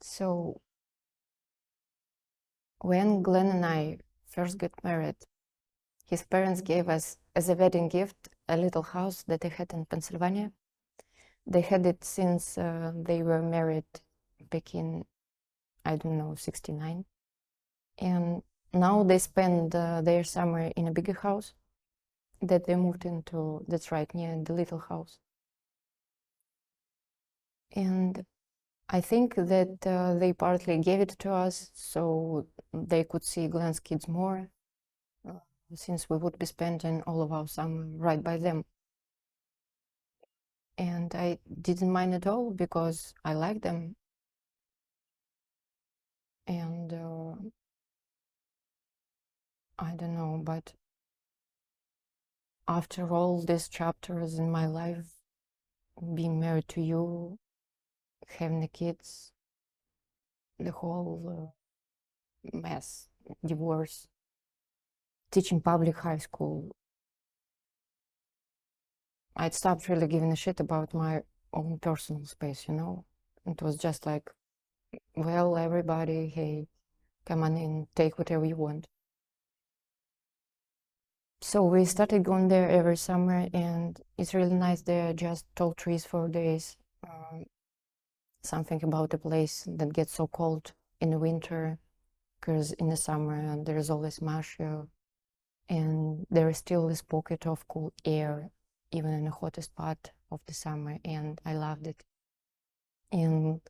So when Glenn and I first got married, his parents gave us as a wedding gift a little house that they had in Pennsylvania. They had it since they were married back in, I don't know, 69. And now they spend their summer in a bigger house that they moved into, that's right, near the little house. And I think that they partly gave it to us so they could see Glenn's kids more, since we would be spending all of our summer right by them. And I didn't mind at all because I like them. And I don't know, but after all these chapters in my life, being married to you, having the kids, the whole mess, divorce, teaching public high school, I'd stopped really giving a shit about my own personal space, you know? It was just like, well, everybody, hey, come on in, take whatever you want. So we started going there every summer, and it's really nice there, just tall trees for days. Something about the place that gets so cold in the winter, because in the summer there is always marshy, and there is still this pocket of cool air, even in the hottest part of the summer, and I loved it. And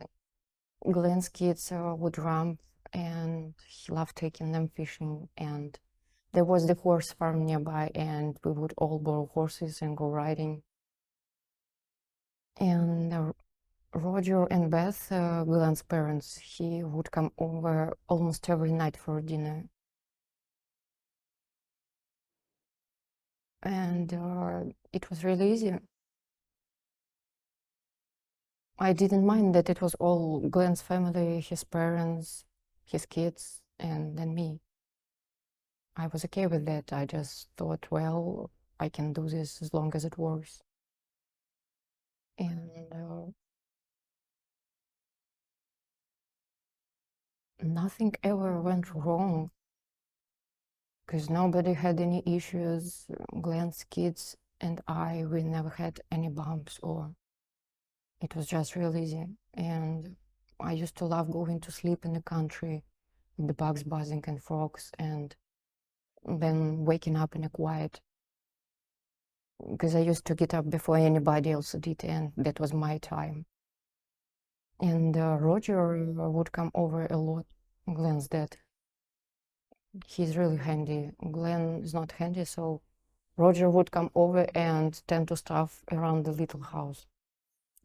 Glenn's kids would ramp, and he loved taking them fishing, and there was the horse farm nearby, and we would all borrow horses and go riding. And Roger and Beth, Glenn's parents, he would come over almost every night for dinner. And it was really easy. I didn't mind that it was all Glenn's family, his parents, his kids, and then me. I was okay with that. I just thought, well, I can do this as long as it works. And nothing ever went wrong because nobody had any issues. Glenn's kids and we never had any bumps, or it was just real easy. And I used to love going to sleep in the country with the bugs buzzing and frogs, and then waking up in a quiet, because I used to get up before anybody else did, and that was my time. And Roger would come over a lot. Glenn's dad. He's really handy. Glenn is not handy, so Roger would come over and tend to stuff around the little house.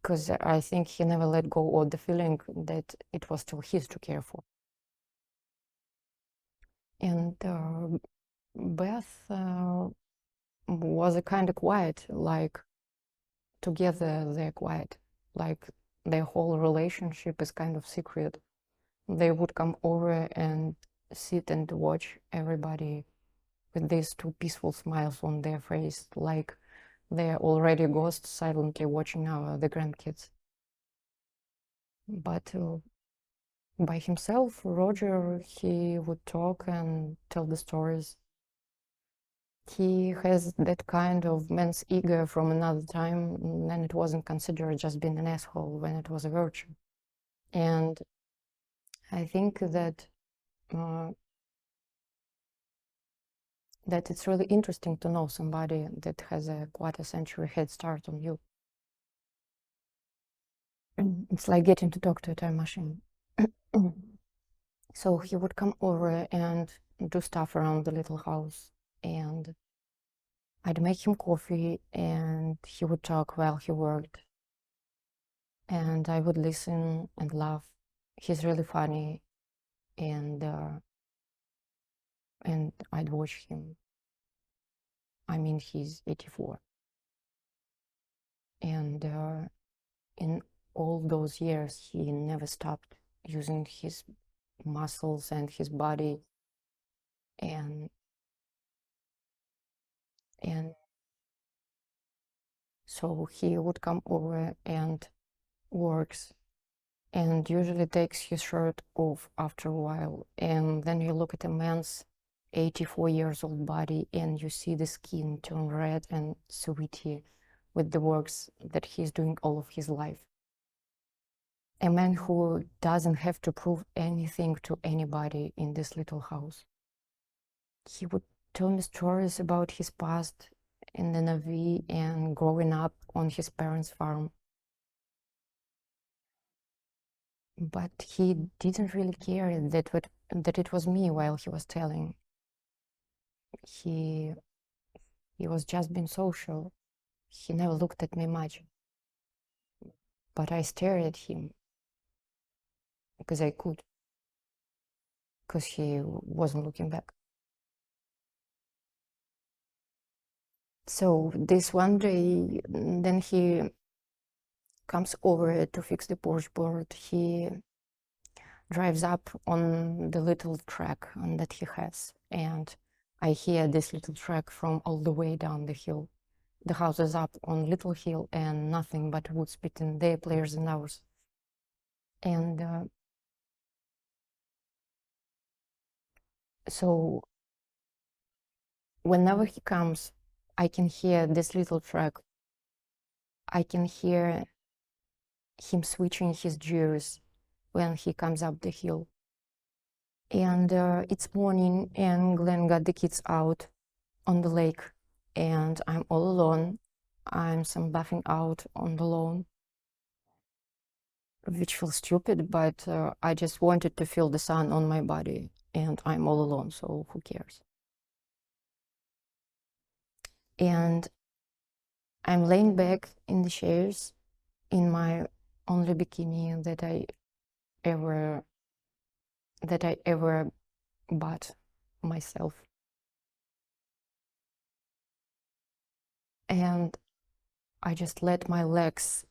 Because I think he never let go of the feeling that it was still his to care for. And Beth was a kind of quiet, like together they're quiet, like their whole relationship is kind of secret. They would come over and sit and watch everybody with these two peaceful smiles on their face, like they're already ghosts silently watching the grandkids. But by himself, Roger, he would talk and tell the stories. He has that kind of man's ego from another time, and it wasn't considered just being an asshole when it was a virtue. And I think that uh, that it's really interesting to know somebody that has a quite a century head start on you. It's like getting to talk to a time machine. So he would come over and do stuff around the little house, and I'd make him coffee, and he would talk while he worked, and I would listen and laugh. He's really funny, and I'd watch him. I mean, he's 84, and in all those years, he never stopped using his muscles and his body, and and so he would come over and works, and usually takes his shirt off after a while. And then you look at a man's 84 years old body and you see the skin turn red and sweaty with the works that he's doing all of his life. A man who doesn't have to prove anything to anybody in this little house. He would tell me stories about his past in the Navy and growing up on his parents' farm. But he didn't really care that it was me while he was telling. He was just being social. He never looked at me much. But I stared at him because I could, because he wasn't looking back. So this one day, then he comes over to fix the porch board. He drives up on the little track that he has, and I hear this little track from all the way down the hill. The house is up on little hill and nothing but woods between their players and ours. And so whenever he comes, I can hear this little track. I can hear him switching his gears when he comes up the hill. And it's morning and Glenn got the kids out on the lake and I'm all alone. I'm sunbathing out on the lawn, which feels stupid, but I just wanted to feel the sun on my body and I'm all alone, so who cares? And I'm laying back in the chairs in my only bikini that I ever bought myself. And I just let my legs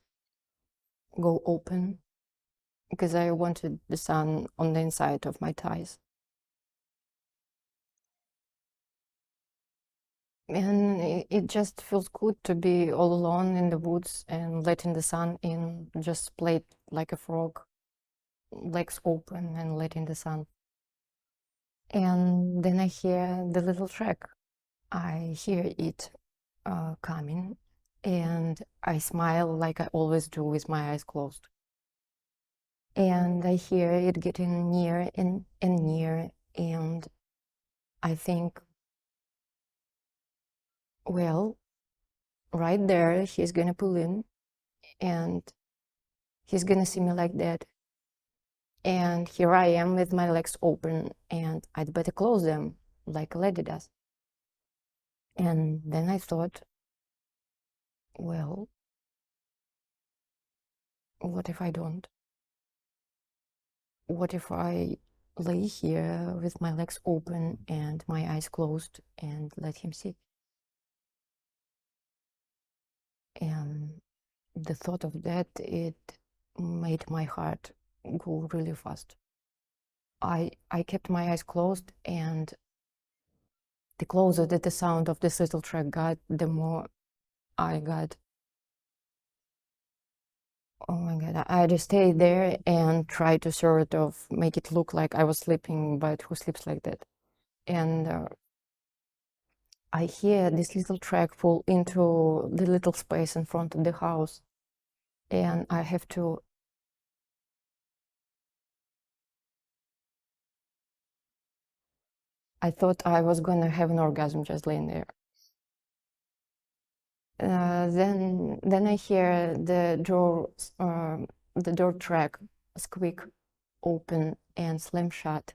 go open because I wanted the sun on the inside of my thighs. And it just feels good to be all alone in the woods and letting the sun in, just played like a frog, legs open and letting the sun. And then I hear the little track. I hear it coming and I smile like I always do with my eyes closed. And I hear it getting near and near, and I think, well, right there, he's gonna pull in, and he's gonna see me like that. And here I am with my legs open, and I'd better close them like a lady does. And then I thought, well, what if I don't? What if I lay here with my legs open and my eyes closed and let him see? And the thought of that, it made my heart go really fast. I kept my eyes closed, and the closer that the sound of this little track got, the more I got. Oh my God, I just stayed there and tried to sort of make it look like I was sleeping, but who sleeps like that? And I hear this little track pull into the little space in front of the house, and I have to. I thought I was gonna have an orgasm just laying there. Then I hear the door track squeak open and slam shut,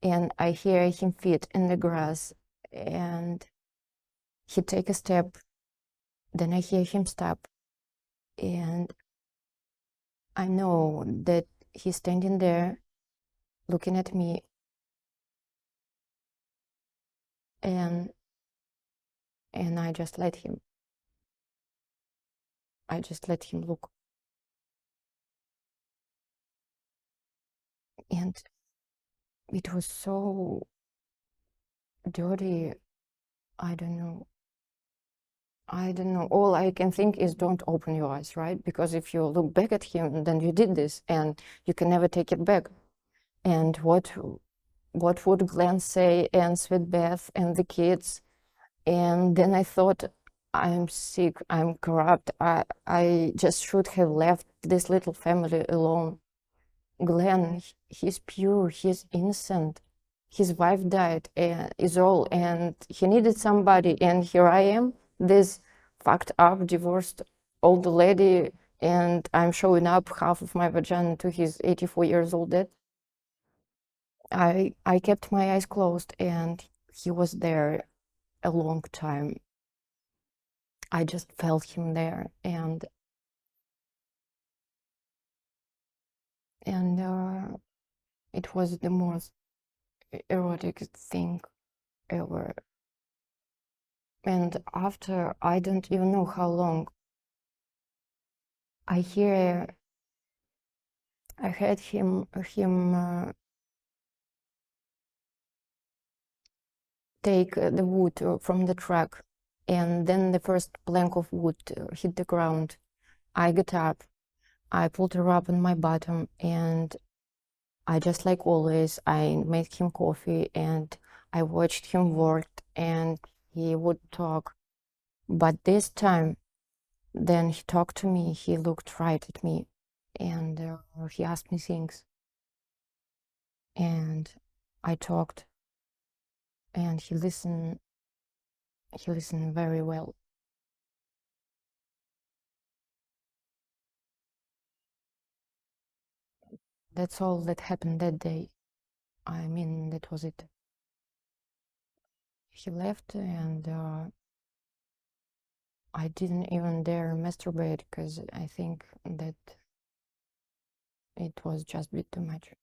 and I hear him feet in the grass, and he take a step. Then I hear him stop, and I know that he's standing there, looking at me, and I just let him. I just let him look, and it was so dirty. I don't know. I don't know. All I can think is don't open your eyes, right? Because if you look back at him, then you did this and you can never take it back. And what would Glenn say and Sweet Beth and the kids? And then I thought, I'm sick, I'm corrupt. I just should have left this little family alone. Glenn, he's pure, he's innocent. His wife died, is all, and he needed somebody. And here I am, this fucked up, divorced old lady, and I'm showing up half of my vagina to his 84 years old dad. I kept my eyes closed, and he was there a long time. I just felt him there, and it was the most erotic thing ever. And after, I don't even know how long, I heard him take the wood from the truck, and then the first plank of wood hit the ground. I got up, I pulled her up on my bottom, and I just like always, I made him coffee, and I watched him work, and he would talk. But this time, then he talked to me, he looked right at me, and he asked me things, and I talked, and he listened very well. That's all that happened that day. I mean, that was it. He left, and I didn't even dare masturbate because I think that it was just a bit too much.